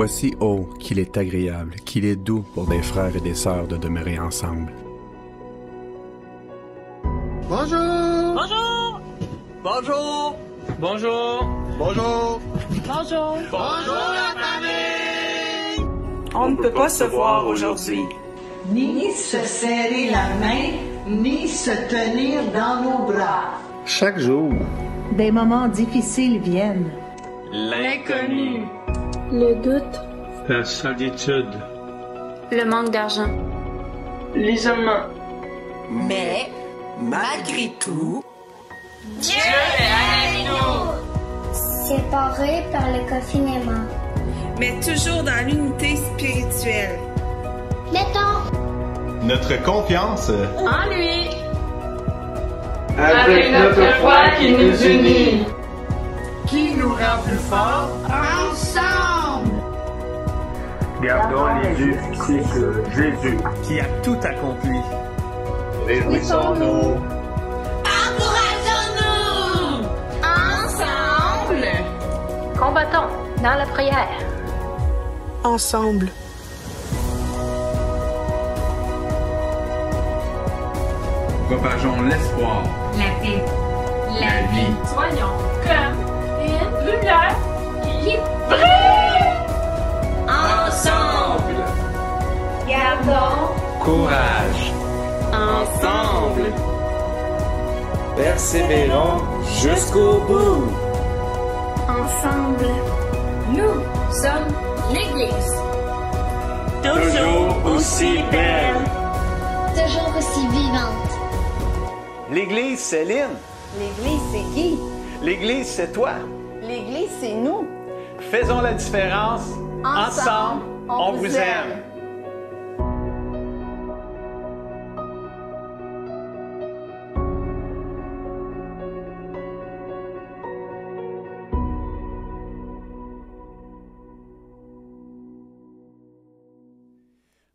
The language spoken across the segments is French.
Voici, oh, qu'il est agréable, qu'il est doux pour des frères et des sœurs de demeurer ensemble. Bonjour! Bonjour! Bonjour! Bonjour! Bonjour! Bonjour! Bonjour la famille! On ne peut pas se voir aujourd'hui. Ni se serrer la main, ni se tenir dans nos bras. Chaque jour, des moments difficiles viennent. L'inconnu. Le doute. La solitude. Le manque d'argent. L'isolement. Mais, malgré tout, Dieu est avec nous! Séparés par le confinement. Mais toujours dans l'unité spirituelle. Mettons notre confiance en lui. Avec notre foi qui nous unit. qui nous rend plus forts? Ensemble. Gardons les yeux fixés sur Jésus, qui a tout accompli. Réjouissons-nous. Encourageons-nous. Ensemble. Combattons dans la prière. Ensemble. Propageons l'espoir, La paix. la vie. Soyons comme une lumière qui brille. Ensemble. Gardons. Courage. Ensemble. Persévérons jusqu'au bout. Ensemble. Nous sommes l'Église. Toujours aussi belle. Toujours aussi vivante. L'Église, c'est Lynn. l'Église, c'est qui? L'Église, c'est toi. L'Église, c'est nous. Faisons la différence. Ensemble, on vous aime.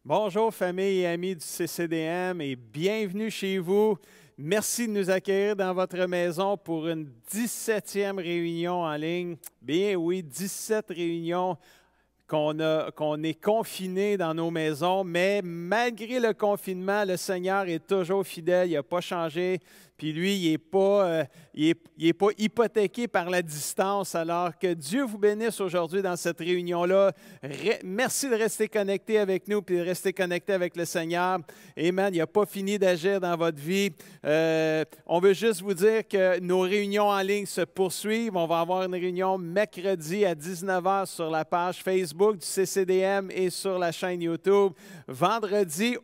Bonjour famille et amis du CCDM et bienvenue chez vous. Merci de nous accueillir dans votre maison pour une 17e réunion en ligne. Bien oui, 17 réunions qu'on est confinés dans nos maisons, mais malgré le confinement, le Seigneur est toujours fidèle, il n'a pas changé. Puis lui, il n'est pas hypothéqué par la distance. Alors que Dieu vous bénisse aujourd'hui dans cette réunion-là. Merci de rester connecté avec nous puis de rester connecté avec le Seigneur. Amen. Il n'a pas fini d'agir dans votre vie. On veut juste vous dire que nos réunions en ligne se poursuivent. On va avoir une réunion mercredi à 19h sur la page Facebook du CCDM et sur la chaîne YouTube. Vendredi,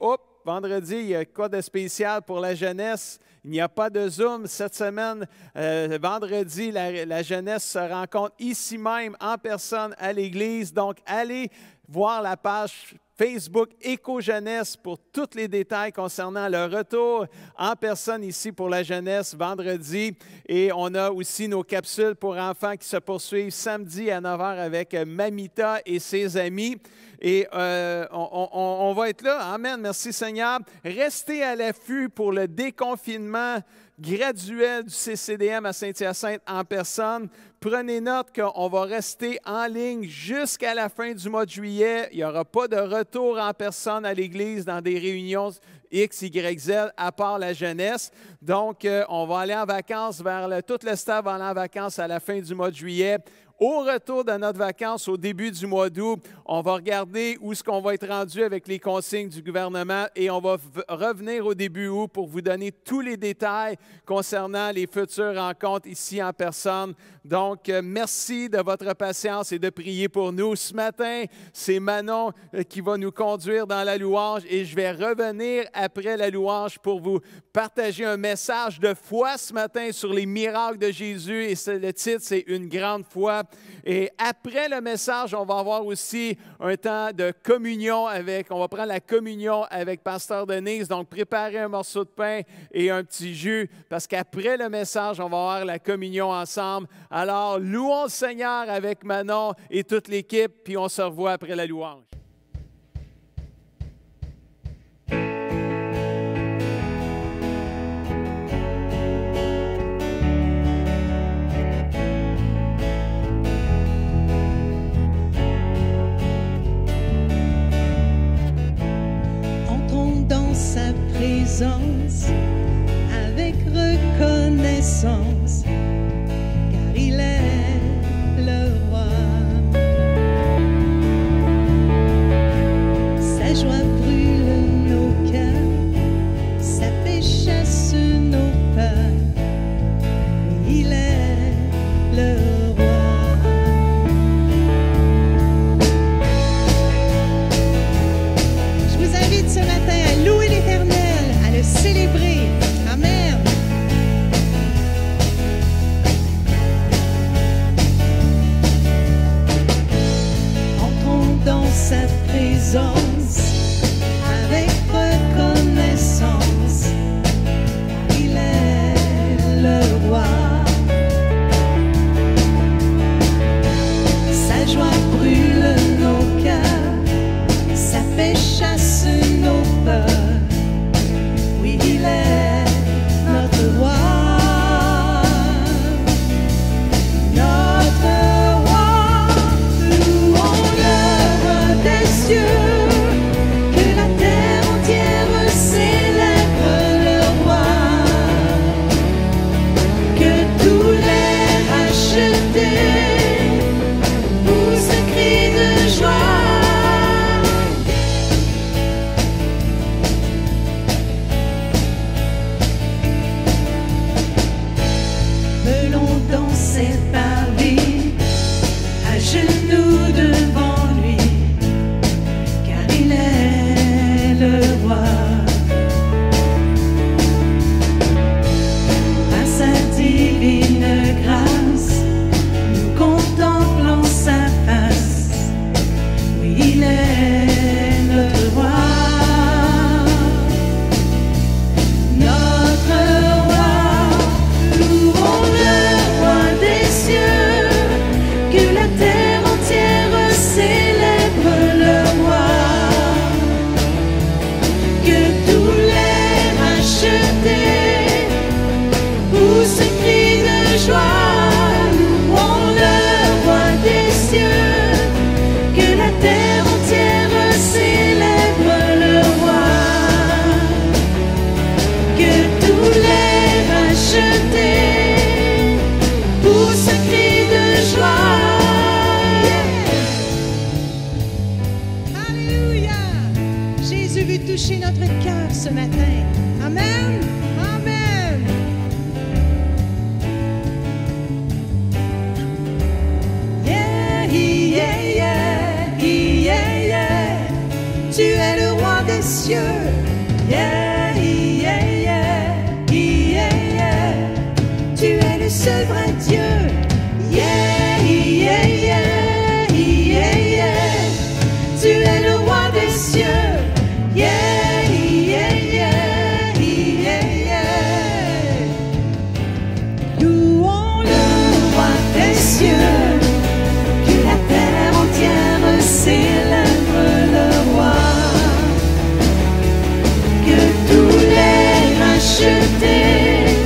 il y a quoi de spécial pour la jeunesse? Il n'y a pas de Zoom cette semaine. Vendredi, la jeunesse se rencontre ici même, en personne, à l'église. Donc, allez voir la page Facebook Éco-Jeunesse pour tous les détails concernant le retour en personne ici pour la jeunesse vendredi. Et on a aussi nos capsules pour enfants qui se poursuivent samedi à 9h avec Mamita et ses amis. Et on va être là. Amen. Merci Seigneur. Restez à l'affût pour le déconfinement graduel du CCDM à Saint-Hyacinthe en personne. Prenez note qu'on va rester en ligne jusqu'à la fin du mois de juillet. Il n'y aura pas de retour en personne à l'Église dans des réunions X, Y, Z, à part la jeunesse. Donc, on va aller en vacances tout le staff va aller en vacances à la fin du mois de juillet. Au retour de notre vacances, au début du mois d'août, on va regarder où est-ce qu'on va être rendu avec les consignes du gouvernement et on va revenir au début août pour vous donner tous les détails concernant les futures rencontres ici en personne. Donc, merci de votre patience et de prier pour nous. Ce matin, c'est Manon qui va nous conduire dans la louange et je vais revenir après la louange pour vous partager un message de foi ce matin sur les miracles de Jésus et le titre, c'est « Une grande foi ». Et après le message, on va avoir aussi un temps de communion on va prendre la communion avec Pasteur Denise. Donc, préparez un morceau de pain et un petit jus parce qu'après le message, on va avoir la communion ensemble. Alors, louons le Seigneur avec Manon et toute l'équipe, puis on se revoit après la louange. présence avec reconnaissance, car il est le roi. Sa joie brûle nos cœurs, sa paix chasse nos peurs, il est le roi. Je vous invite ce matin à louer l'Éternel, à le célébrer. Amen. Entrons dans sa présence avec reconnaissance, il est le roi. Sa joie brûle nos cœurs, sa paix chasse nos peurs, oui, il est notre roi. Notre roi, louons le roi des cieux, que la terre entière célèbre le roi, que tous les rachetés poussent un cri de joie. Venons dans ses parvis, à genoux devant lui, car il est le roi. Par sa divine grâce, nous contemplons sa face, oui, il est le roi. Notre roi, louons le roi des cieux, que la terre entière célèbre le roi, que tous les rachetés poussent un cri de joie. Louons le roi des cieux, que la terre entière célèbre le roi, que tous les rachetés poussent un cri de joie. Alléluia! Jésus veut toucher notre cœur ce matin. Amen! Amen! Yeah, yeah, yeah, yeah, yeah. Tu es le roi des cieux. Yeah, yeah, yeah, yeah, yeah. Tu es le seul vrai Dieu. Yeah, yeah, yeah, yeah, yeah. Tu es le roi des cieux. Yeah, yeah, yeah, yeah, yeah. Louons le roi des cieux, que la terre entière célèbre le roi, que tous les rachetés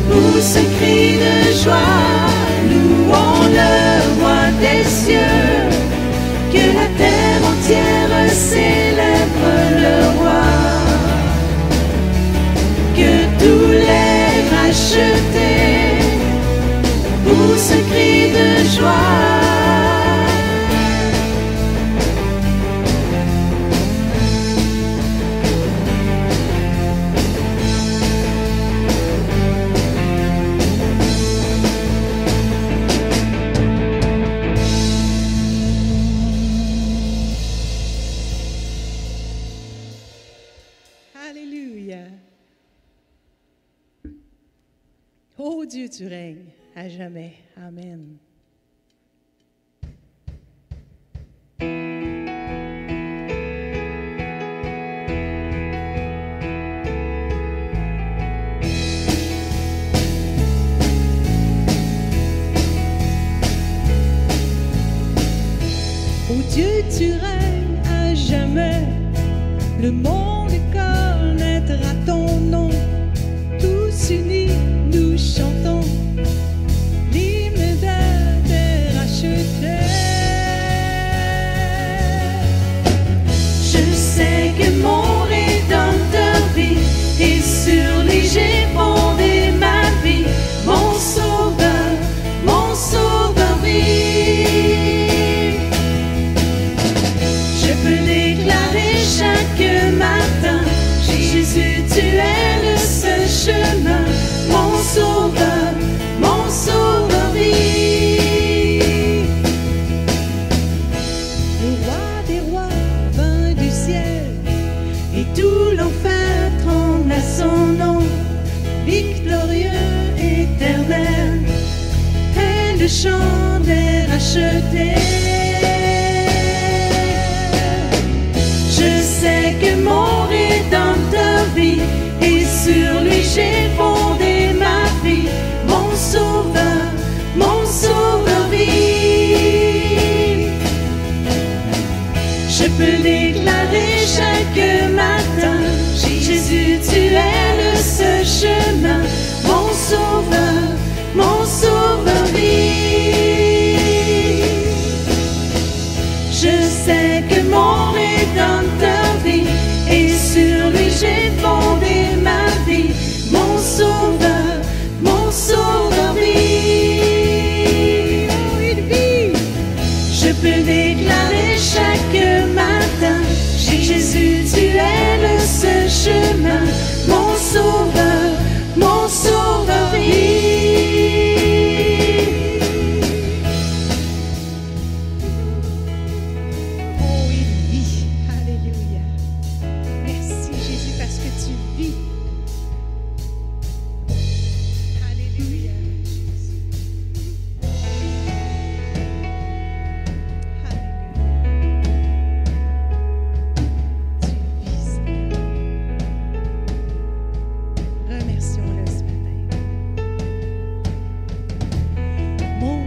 poussent un cri de joie. Louons le roi des cieux, que la terre entière célèbre le roi, que tous les rachetés poussent un cri de joie. Alléluia. Oh Dieu, tu règnes à jamais. Amen. Oh Dieu, tu règnes à jamais. Le monde connaîtra ton nom. Tous unis, nous chantons l'hymne de ce chant des rachetés. Je sais que mon Rédempteur vit et sur lui j'ai fondé ma vie. Mon Sauveur vit. Je peux déclarer chaque matin, Jésus, tu es le seul chemin. Mon Sauveur vit. Je sais que mon Rédempteur vit et sur lui j'ai fondé ma vie. Mon Sauveur vit. Oh, il vit. Je peux déclarer chaque matin, Jésus, tu es le seul chemin. Mon Sauveur vit. Oh, il vit. Alléluia. Merci Jésus parce que tu vis. Alléluia. Remercions-le ce matin. Mon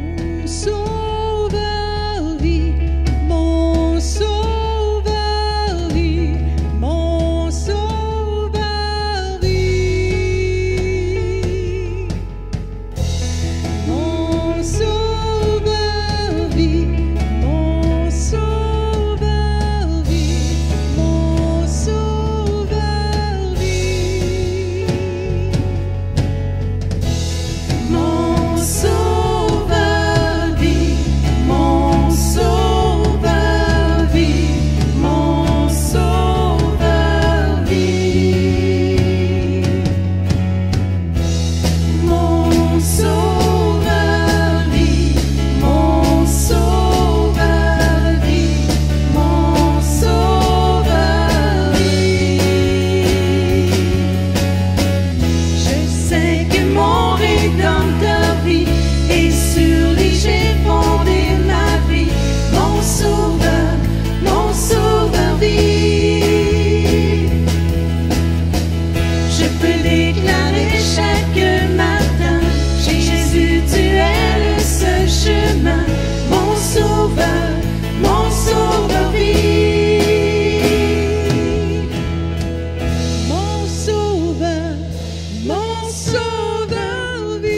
Sauveur vit, mon Sauveur vit, mon Sauveur vit. Mon Sauveur vit, mon Sauveur vit, mon Sauveur vit. Mon Sauveur vit, mon Sauveur vit, mon Sauveur vit. Mon Sauveur vit, mon Sauveur vit, mon Sauveur vit. Je sais que mon Rédempteur vit et sur lui j'ai fondé ma vie. Mon Sauveur vit. Je peux déclarer chaque matin, Jésus, tu es le seul chemin. Mon Sauveur vit. Mon Sauveur vit.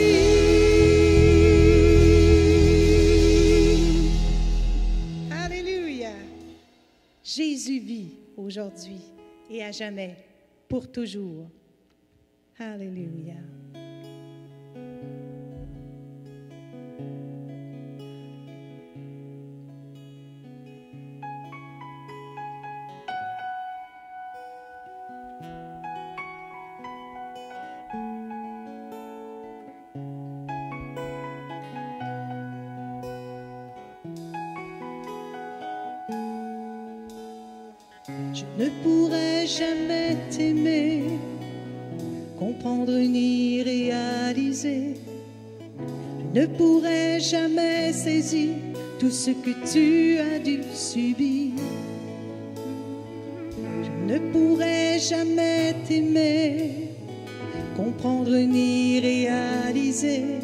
Alléluia. Jésus vit aujourd'hui et à jamais, pour toujours. Alléluia. Je ne pourrai jamais t'aimer, comprendre ni réaliser. Je ne pourrai jamais saisir tout ce que tu as dû subir. Je ne pourrai jamais t'aimer, comprendre ni réaliser.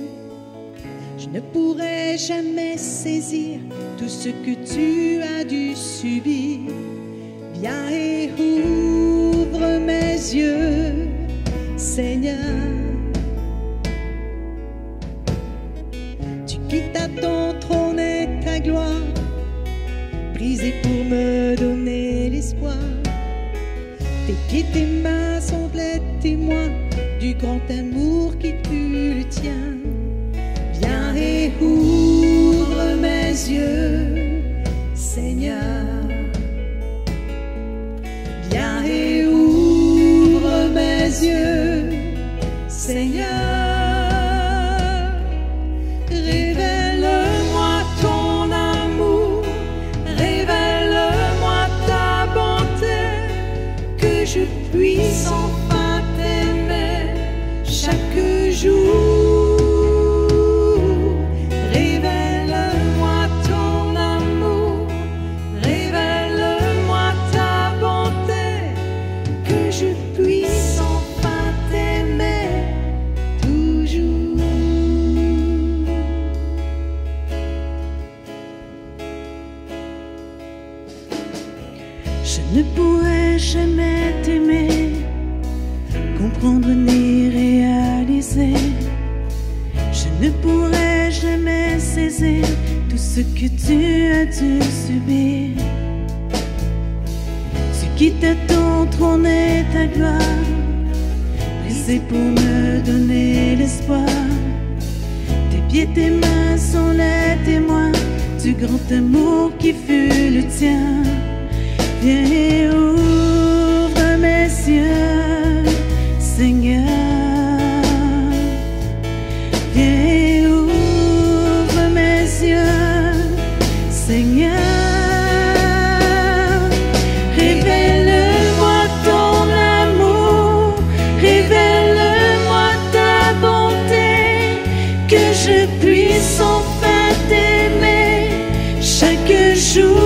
Je ne pourrai jamais saisir tout ce que tu as dû subir. Viens et ouvre mes yeux, Seigneur. Tu quittes à ton trône et ta gloire, brisé pour me donner l'espoir. Tes pieds, tes mains sont les témoins du grand amour qui fut le tien. Viens et ouvre mes yeux, Seigneur. Viens et ouvre mes yeux, Seigneur. Révèle-moi ton amour, révèle-moi ta bonté, que je puisse enfin t'aimer chaque jour. comprendre ni réaliser. Je ne pourrai jamais saisir tout ce que tu as dû subir. Tu quittes ton trône et ta gloire, brisé pour me donner l'espoir. Tes pieds, tes mains sont les témoins du grand amour qui fut le tien. Viens et ouvre mes yeux, Seigneur. Viens et ouvre mes yeux, Seigneur. Révèle-moi ton amour, révèle-moi ta bonté, que je puisse enfin t'aimer chaque jour.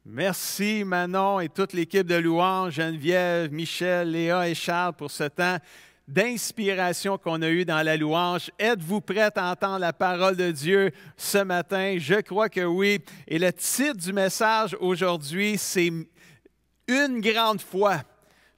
Merci Manon et toute l'équipe de louanges, Geneviève, Michel, Léa et Charles pour ce temps d'inspiration qu'on a eu dans la louange. Êtes-vous prêts à entendre la parole de Dieu ce matin? Je crois que oui. Et le titre du message aujourd'hui, c'est « Une grande foi ».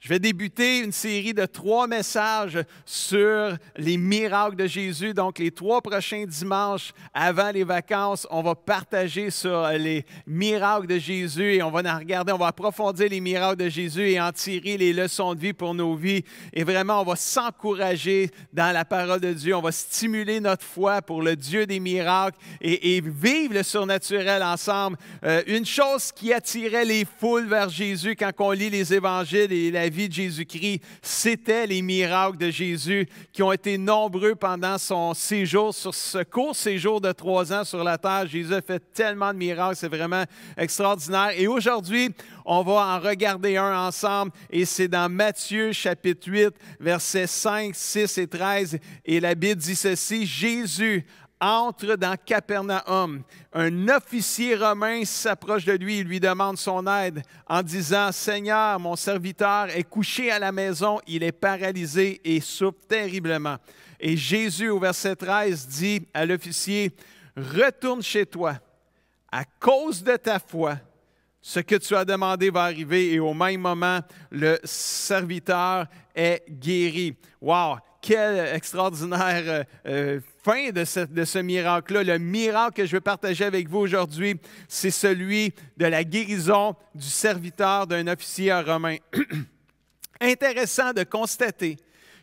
Je vais débuter une série de 3 messages sur les miracles de Jésus. Donc, les 3 prochains dimanches avant les vacances, on va partager sur les miracles de Jésus et on va en regarder, on va approfondir les miracles de Jésus et en tirer les leçons de vie pour nos vies. Et vraiment, on va s'encourager dans la parole de Dieu. On va stimuler notre foi pour le Dieu des miracles et vivre le surnaturel ensemble. Une chose qui attirait les foules vers Jésus quand on lit les évangiles et la vie de Jésus-Christ, c'était les miracles de Jésus qui ont été nombreux pendant son séjour, sur ce court séjour de 3 ans sur la terre. Jésus a fait tellement de miracles, c'est vraiment extraordinaire. Et aujourd'hui, on va en regarder un ensemble et c'est dans Matthieu chapitre 8, versets 5, 6 et 13. Et la Bible dit ceci: Jésus, entre dans Capernaum. Un officier romain s'approche de lui et lui demande son aide en disant « Seigneur, mon serviteur est couché à la maison, il est paralysé et souffre terriblement. » Et Jésus, au verset 13, dit à l'officier « Retourne chez toi, à cause de ta foi, ce que tu as demandé va arriver. » Et au même moment, le serviteur est guéri. Wow! Quelle extraordinaire fin de ce miracle-là. Le miracle que je veux partager avec vous aujourd'hui, c'est celui de la guérison du serviteur d'un officier romain. Intéressant de constater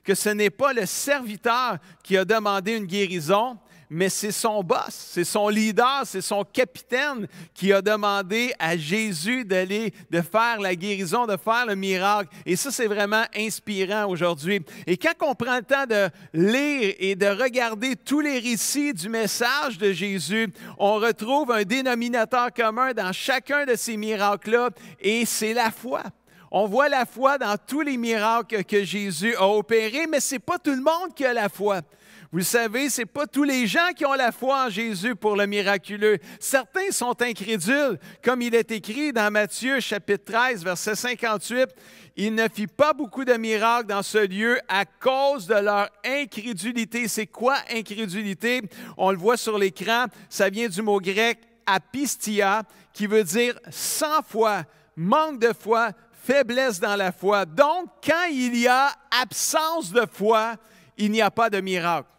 que ce n'est pas le serviteur qui a demandé une guérison, mais c'est son boss, c'est son leader, c'est son capitaine qui a demandé à Jésus de faire la guérison, de faire le miracle. Et ça, c'est vraiment inspirant aujourd'hui. Et quand on prend le temps de lire et de regarder tous les récits du message de Jésus, on retrouve un dénominateur commun dans chacun de ces miracles-là, et c'est la foi. On voit la foi dans tous les miracles que Jésus a opérés, mais ce n'est pas tout le monde qui a la foi. Vous le savez, ce n'est pas tous les gens qui ont la foi en Jésus pour le miraculeux. Certains sont incrédules, comme il est écrit dans Matthieu chapitre 13, verset 58. « Il ne fit pas beaucoup de miracles dans ce lieu à cause de leur incrédulité. » C'est quoi incrédulité? On le voit sur l'écran, ça vient du mot grec « apistia » qui veut dire « sans foi », manque de foi, faiblesse dans la foi. Donc, quand il y a absence de foi, il n'y a pas de miracle.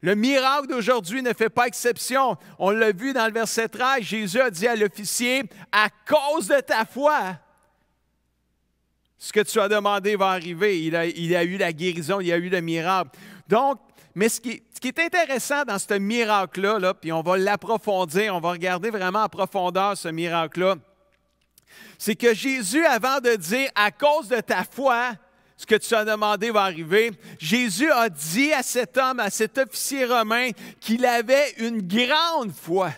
Le miracle d'aujourd'hui ne fait pas exception. On l'a vu dans le verset 13, Jésus a dit à l'officier, « À cause de ta foi, ce que tu as demandé va arriver. » Il a eu la guérison, il y a eu le miracle. Donc, mais ce qui est intéressant dans ce miracle-là, puis on va l'approfondir, on va regarder vraiment en profondeur ce miracle-là, c'est que Jésus, avant de dire « À cause de ta foi », ce que tu as demandé va arriver. Jésus a dit à cet homme, à cet officier romain, qu'il avait une grande foi.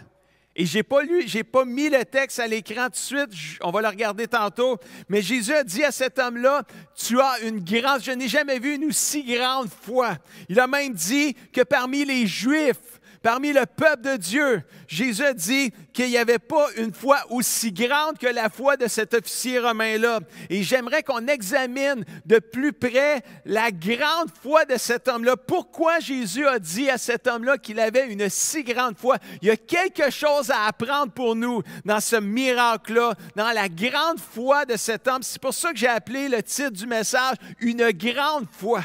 Et je n'ai pas mis le texte à l'écran tout de suite, on va le regarder tantôt, mais Jésus a dit à cet homme-là, tu as une grande, je n'ai jamais vu une aussi grande foi. Il a même dit que parmi les Juifs, parmi le peuple de Dieu, Jésus a dit qu'il n'y avait pas une foi aussi grande que la foi de cet officier romain-là. Et j'aimerais qu'on examine de plus près la grande foi de cet homme-là. Pourquoi Jésus a dit à cet homme-là qu'il avait une si grande foi? Il y a quelque chose à apprendre pour nous dans ce miracle-là, dans la grande foi de cet homme. C'est pour ça que j'ai appelé le titre du message « Une grande foi ».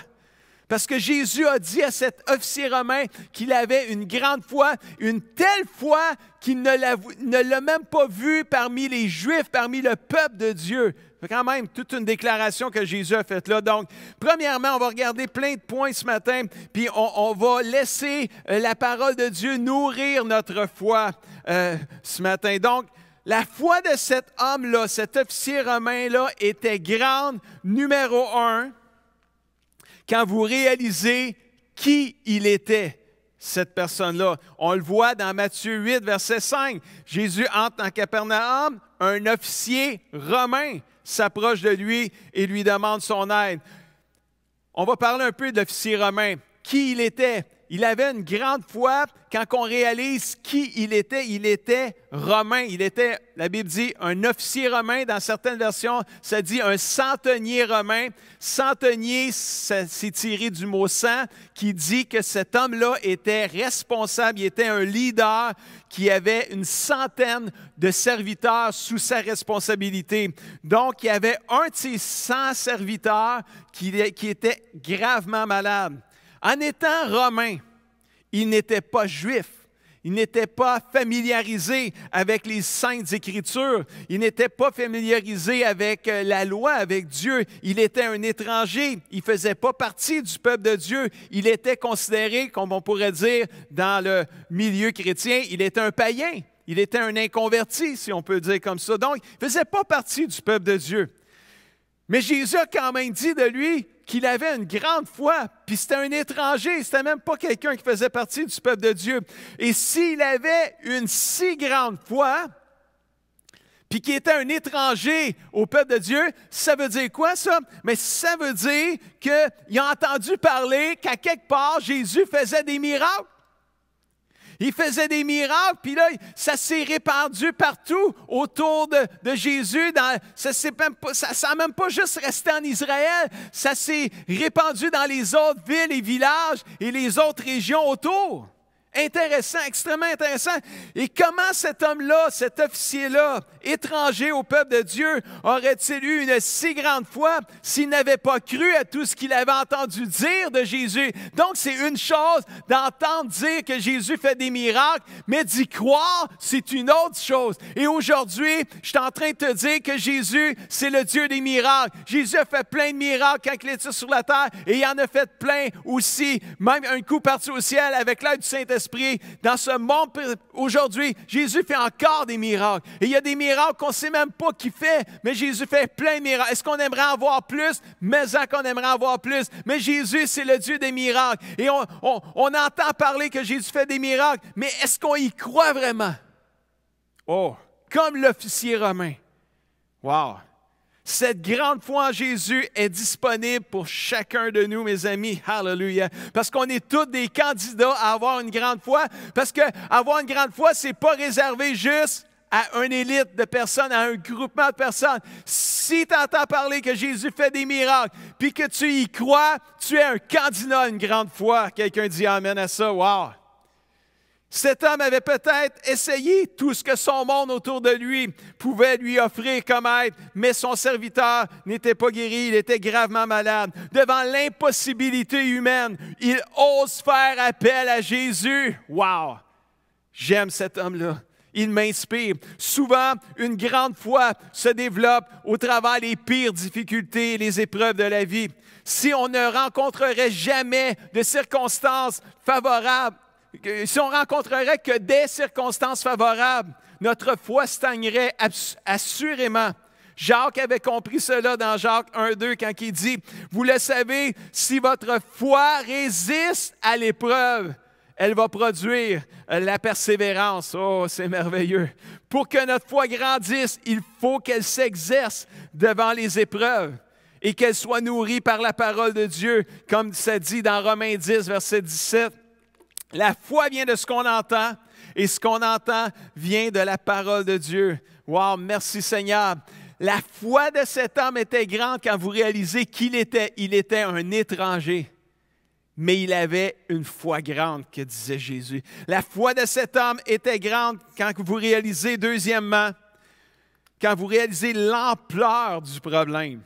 Parce que Jésus a dit à cet officier romain qu'il avait une grande foi, une telle foi qu'il ne l'a même pas vue parmi les Juifs, parmi le peuple de Dieu. C'est quand même toute une déclaration que Jésus a faite là. Donc, premièrement, on va regarder plein de points ce matin, puis on va laisser la parole de Dieu nourrir notre foi ce matin. Donc, la foi de cet homme-là, cet officier romain-là, était grande, numéro 1, quand vous réalisez qui il était, cette personne-là. On le voit dans Matthieu 8, verset 5. Jésus entre en Capernaum, un officier romain s'approche de lui et lui demande son aide. On va parler un peu de l'officier romain. Qui il était? Il avait une grande foi quand on réalise qui il était romain. Il était, la Bible dit, un officier romain. Dans certaines versions, ça dit un centenier romain. Centenier, c'est tiré du mot cent, qui dit que cet homme-là était responsable, il était un leader qui avait une centaine de serviteurs sous sa responsabilité. Donc, il y avait un de ces 100 serviteurs qui était gravement malade. En étant romain, il n'était pas juif, il n'était pas familiarisé avec les Saintes Écritures, il n'était pas familiarisé avec la loi, avec Dieu. Il était un étranger, il ne faisait pas partie du peuple de Dieu. Il était considéré, comme on pourrait dire dans le milieu chrétien, il était un païen, il était un inconverti, si on peut dire comme ça. Donc, il ne faisait pas partie du peuple de Dieu. Mais Jésus a quand même dit de lui qu'il avait une grande foi, puis c'était un étranger, c'était même pas quelqu'un qui faisait partie du peuple de Dieu. Et s'il avait une si grande foi, puis qu'il était un étranger au peuple de Dieu, ça veut dire quoi ça? Mais ça veut dire qu'il a entendu parler qu'à quelque part, Jésus faisait des miracles. Il faisait des miracles, puis là, ça s'est répandu partout autour de Jésus. Ça n'a même pas juste resté en Israël, ça s'est répandu dans les autres villes et villages et les autres régions autour. Intéressant, extrêmement intéressant. Et comment cet homme-là, cet officier-là, étranger au peuple de Dieu, aurait-il eu une si grande foi s'il n'avait pas cru à tout ce qu'il avait entendu dire de Jésus? Donc, c'est une chose d'entendre dire que Jésus fait des miracles, mais d'y croire, c'est une autre chose. Et aujourd'hui, je suis en train de te dire que Jésus, c'est le Dieu des miracles. Jésus a fait plein de miracles quand il était sur la terre, et il en a fait plein aussi, même un coup parti au ciel avec l'aide du Saint-Esprit. Dans ce monde aujourd'hui, Jésus fait encore des miracles. Et il y a des miracles qu'on ne sait même pas qu'il fait, mais Jésus fait plein de miracles. Est-ce qu'on aimerait en voir plus? Mais qu'on aimerait en voir plus. Mais Jésus, c'est le Dieu des miracles. Et on entend parler que Jésus fait des miracles, mais est-ce qu'on y croit vraiment? Oh, comme l'officier romain. Wow! Cette grande foi en Jésus est disponible pour chacun de nous, mes amis. Hallelujah. Parce qu'on est tous des candidats à avoir une grande foi. Parce qu'avoir une grande foi, ce n'est pas réservé juste à une élite de personnes, à un groupement de personnes. Si tu entends parler que Jésus fait des miracles, puis que tu y crois, tu es un candidat à une grande foi. Quelqu'un dit amen à ça. Wow! Cet homme avait peut-être essayé tout ce que son monde autour de lui pouvait lui offrir comme aide, mais son serviteur n'était pas guéri, il était gravement malade. Devant l'impossibilité humaine, il ose faire appel à Jésus. Wow! J'aime cet homme-là. Il m'inspire. Souvent, une grande foi se développe au travers des pires difficultés et les épreuves de la vie. Si on ne rencontrerait jamais de circonstances favorables, si on rencontrerait que des circonstances favorables, notre foi stagnerait assurément. Jacques avait compris cela dans Jacques 1,2 quand il dit « Vous le savez, si votre foi résiste à l'épreuve, elle va produire la persévérance. » Oh, c'est merveilleux. Pour que notre foi grandisse, il faut qu'elle s'exerce devant les épreuves et qu'elle soit nourrie par la parole de Dieu, comme ça dit dans Romains 10, verset 17. La foi vient de ce qu'on entend, et ce qu'on entend vient de la parole de Dieu. Wow, merci Seigneur. La foi de cet homme était grande quand vous réalisez qu'il était. Il était un étranger, mais il avait une foi grande, que disait Jésus. La foi de cet homme était grande quand vous réalisez, deuxièmement, quand vous réalisez l'ampleur du problème.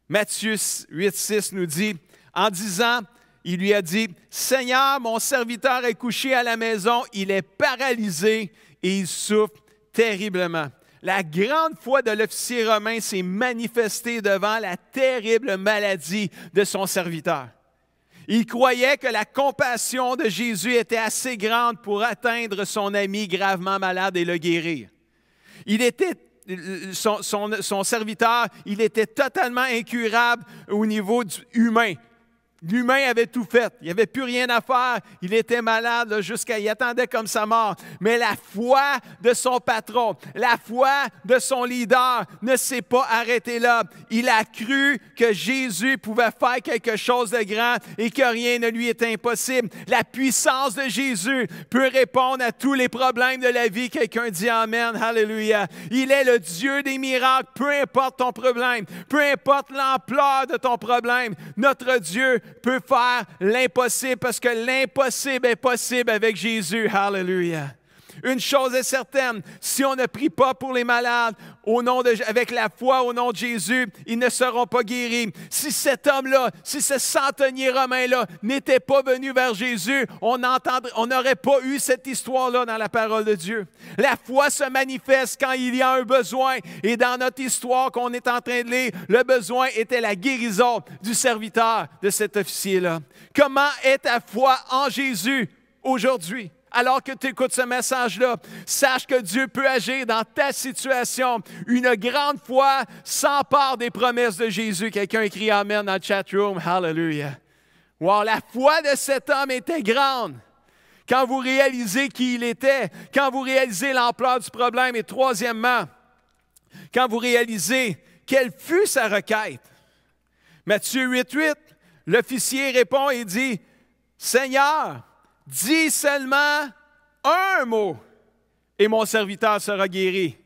Matthieu 8,6 nous dit, en disant, il lui a dit, « Seigneur, mon serviteur est couché à la maison, il est paralysé et il souffre terriblement. » La grande foi de l'officier romain s'est manifestée devant la terrible maladie de son serviteur. Il croyait que la compassion de Jésus était assez grande pour atteindre son ami gravement malade et le guérir. Son serviteur, il était totalement incurable au niveau humain. L'humain avait tout fait. Il n'y avait plus rien à faire. Il était malade il attendait comme sa mort. Mais la foi de son patron, la foi de son leader ne s'est pas arrêtée là. Il a cru que Jésus pouvait faire quelque chose de grand et que rien ne lui était impossible. La puissance de Jésus peut répondre à tous les problèmes de la vie. Quelqu'un dit amen, hallelujah. Il est le Dieu des miracles, peu importe ton problème, peu importe l'ampleur de ton problème. Notre Dieu peut faire l'impossible parce que l'impossible est possible avec Jésus. Hallelujah. Une chose est certaine, si on ne prie pas pour les malades avec la foi au nom de Jésus, ils ne seront pas guéris. Si cet homme-là, si ce centenier romain-là n'était pas venu vers Jésus, on n'aurait pas eu cette histoire-là dans la parole de Dieu. La foi se manifeste quand il y a un besoin. Et dans notre histoire qu'on est en train de lire, le besoin était la guérison du serviteur de cet officier-là. Comment est ta foi en Jésus aujourd'hui? Alors que tu écoutes ce message-là, sache que Dieu peut agir dans ta situation. Une grande foi s'empare des promesses de Jésus. Quelqu'un écrit amen dans le chat room. Hallelujah. Wow, la foi de cet homme était grande. Quand vous réalisez qui il était, quand vous réalisez l'ampleur du problème, et troisièmement, quand vous réalisez quelle fut sa requête. Matthieu 8,8, l'officier répond et dit, « Seigneur, dis seulement un mot et mon serviteur sera guéri.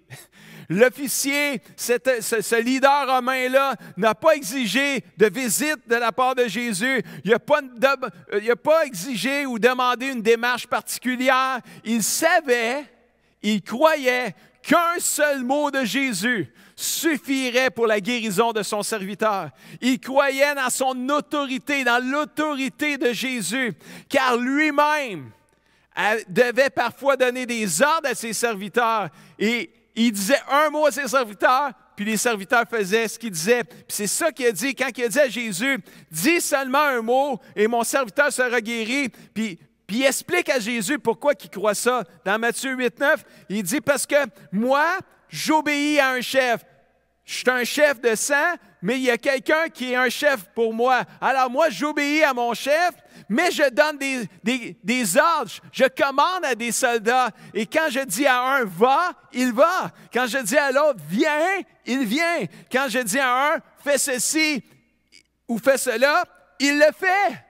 L'officier, ce leader romain-là, n'a pas exigé de visite de la part de Jésus. Il n'a pas exigé ou demandé une démarche particulière. Il savait, il croyait qu'un seul mot de Jésus suffirait pour la guérison de son serviteur. Il croyait dans son autorité, dans l'autorité de Jésus, car lui-même devait parfois donner des ordres à ses serviteurs et il disait un mot à ses serviteurs, puis les serviteurs faisaient ce qu'il disait. Puis c'est ça qu'il a dit quand il a dit à Jésus, « Dis seulement un mot et mon serviteur sera guéri. » Puis il explique à Jésus pourquoi il croit ça. Dans Matthieu 8,9, il dit, « Parce que moi, j'obéis à un chef. Je suis un chef de sang, mais il y a quelqu'un qui est un chef pour moi. Alors moi, j'obéis à mon chef, mais je donne des ordres, je commande à des soldats. Et quand je dis à un « va », il va. Quand je dis à l'autre « viens », il vient. Quand je dis à un « fais ceci » ou « fais cela », il le fait.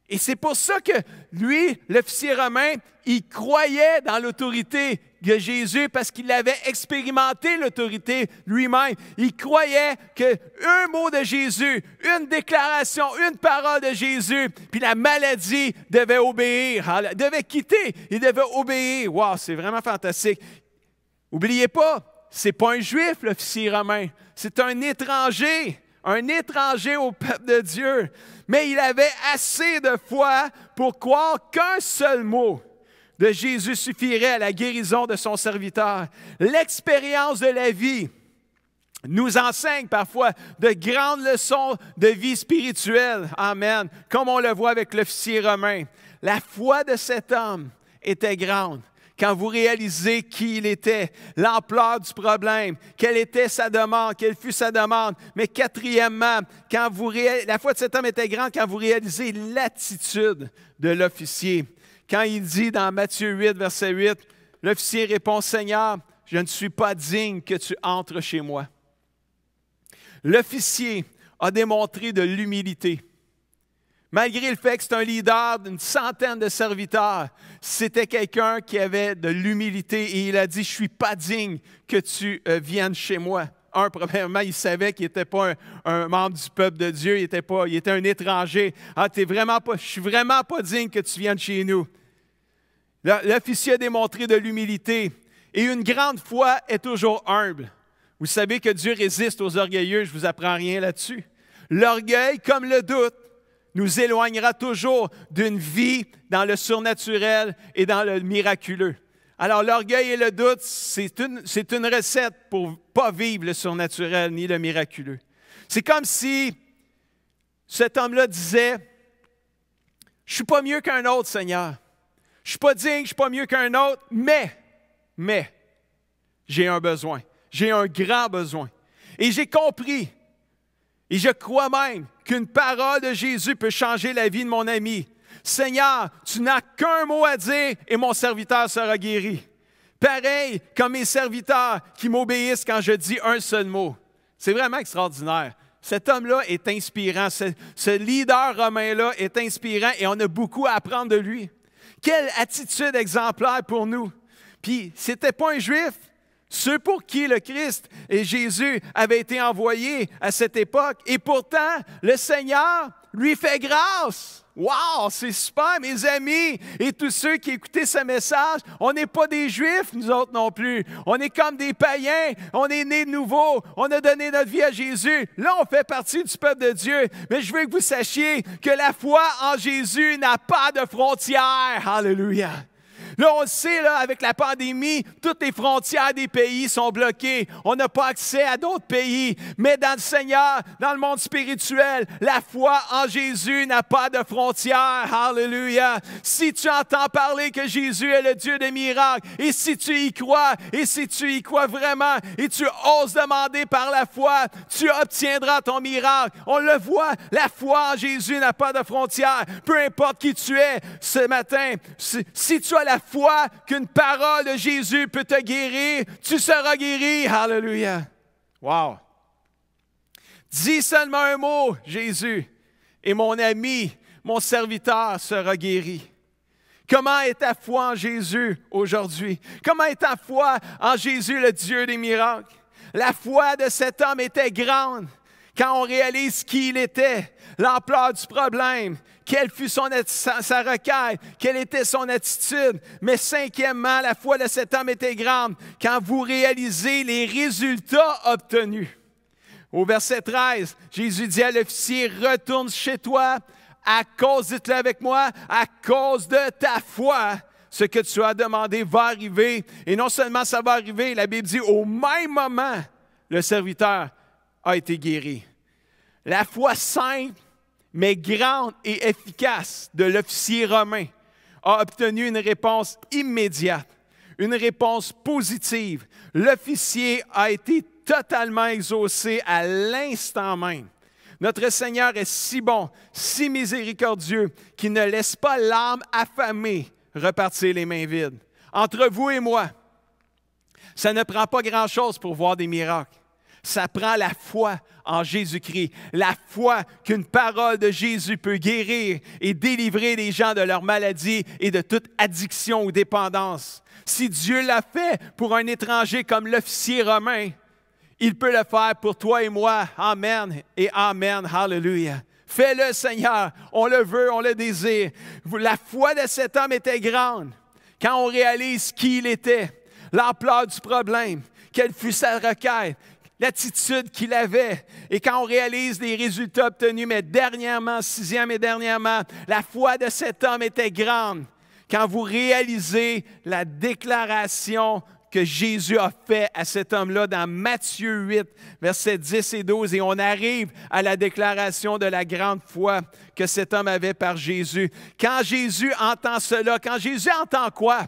Et c'est pour ça que lui, l'officier romain, il croyait dans l'autorité de Jésus parce qu'il avait expérimenté l'autorité lui-même. Il croyait qu'un mot de Jésus, une déclaration, une parole de Jésus, puis la maladie devait obéir, devait quitter, il devait obéir. Wow, c'est vraiment fantastique. N'oubliez pas, ce n'est pas un juif, l'officier romain, c'est un étranger au peuple de Dieu. Mais il avait assez de foi pour croire qu'un seul mot de Jésus suffirait à la guérison de son serviteur. L'expérience de la vie nous enseigne parfois de grandes leçons de vie spirituelle. Amen. Comme on le voit avec l'officier romain. La foi de cet homme était grande. Quand vous réalisez qui il était, l'ampleur du problème, quelle était sa demande, quelle fut sa demande. Mais quatrièmement, la foi de cet homme était grande quand vous réalisez l'attitude de l'officier. Quand il dit dans Matthieu 8, verset 8, l'officier répond, « Seigneur, je ne suis pas digne que tu entres chez moi. » L'officier a démontré de l'humilité. Malgré le fait que c'est un leader d'une centaine de serviteurs, c'était quelqu'un qui avait de l'humilité et il a dit, « Je ne suis pas digne que tu viennes chez moi. » Premièrement, il savait qu'il n'était pas un membre du peuple de Dieu, il était un étranger. « Ah, je ne suis vraiment pas digne que tu viennes chez nous. » L'officier a démontré de l'humilité et une grande foi est toujours humble. Vous savez que Dieu résiste aux orgueilleux, je ne vous apprends rien là-dessus. L'orgueil, comme le doute, nous éloignera toujours d'une vie dans le surnaturel et dans le miraculeux. Alors, l'orgueil et le doute, c'est une recette pour ne pas vivre le surnaturel ni le miraculeux. C'est comme si cet homme-là disait, « Je ne suis pas mieux qu'un autre, Seigneur. Je ne suis pas digne, je ne suis pas mieux qu'un autre, mais, j'ai un besoin. J'ai un grand besoin. Et j'ai compris, et je crois même qu'une parole de Jésus peut changer la vie de mon ami. Seigneur, tu n'as qu'un mot à dire et mon serviteur sera guéri. Pareil comme mes serviteurs qui m'obéissent quand je dis un seul mot. » C'est vraiment extraordinaire. Cet homme-là est inspirant. Ce leader romain-là est inspirant et on a beaucoup à apprendre de lui. Quelle attitude exemplaire pour nous. Puis, ce n'était pas un juif. Ceux pour qui le Christ et Jésus avaient été envoyés à cette époque. Et pourtant, le Seigneur lui fait grâce. Wow, c'est super, mes amis et tous ceux qui écoutaient ce message. On n'est pas des Juifs, nous autres non plus. On est comme des païens. On est nés de nouveau. On a donné notre vie à Jésus. Là, on fait partie du peuple de Dieu. Mais je veux que vous sachiez que la foi en Jésus n'a pas de frontières. Alléluia. Là, on le sait, là, avec la pandémie, toutes les frontières des pays sont bloquées. On n'a pas accès à d'autres pays. Mais dans le Seigneur, dans le monde spirituel, la foi en Jésus n'a pas de frontières. Alléluia. Si tu entends parler que Jésus est le Dieu des miracles, et si tu y crois vraiment, et tu oses demander par la foi, tu obtiendras ton miracle. On le voit, la foi en Jésus n'a pas de frontières. Peu importe qui tu es ce matin, si tu as la foi qu'une parole de Jésus peut te guérir, tu seras guéri. Alléluia. Wow. Dis seulement un mot, Jésus, et mon ami, mon serviteur sera guéri. Comment est ta foi en Jésus aujourd'hui? Comment est ta foi en Jésus, le Dieu des miracles? La foi de cet homme était grande quand on réalise qui il était, l'ampleur du problème, quelle fut sa requête, quelle était son attitude. Mais cinquièmement, la foi de cet homme était grande quand vous réalisez les résultats obtenus. Au verset 13, Jésus dit à l'officier, « Retourne chez toi à cause, dites-le avec moi, à cause de ta foi. Ce que tu as demandé va arriver. » Et non seulement ça va arriver, la Bible dit, au même moment, le serviteur a été guéri. La foi simple, mais grande et efficace de l'officier romain a obtenu une réponse immédiate, une réponse positive. L'officier a été totalement exaucé à l'instant même. Notre Seigneur est si bon, si miséricordieux, qu'il ne laisse pas l'âme affamée repartir les mains vides. Entre vous et moi, ça ne prend pas grand-chose pour voir des miracles. Ça prend la foi en Jésus-Christ, la foi qu'une parole de Jésus peut guérir et délivrer les gens de leur maladie et de toute addiction ou dépendance. Si Dieu l'a fait pour un étranger comme l'officier romain, il peut le faire pour toi et moi. Amen et amen. Hallelujah. Fais-le, Seigneur. On le veut, on le désire. La foi de cet homme était grande quand on réalise qui il était, l'ampleur du problème, quelle fut sa requête, l'attitude qu'il avait. Et quand on réalise les résultats obtenus, mais dernièrement, sixième et dernièrement, la foi de cet homme était grande quand vous réalisez la déclaration que Jésus a fait à cet homme-là dans Matthieu 8, versets 10 et 12. Et on arrive à la déclaration de la grande foi que cet homme avait par Jésus. Quand Jésus entend cela, quand Jésus entend quoi?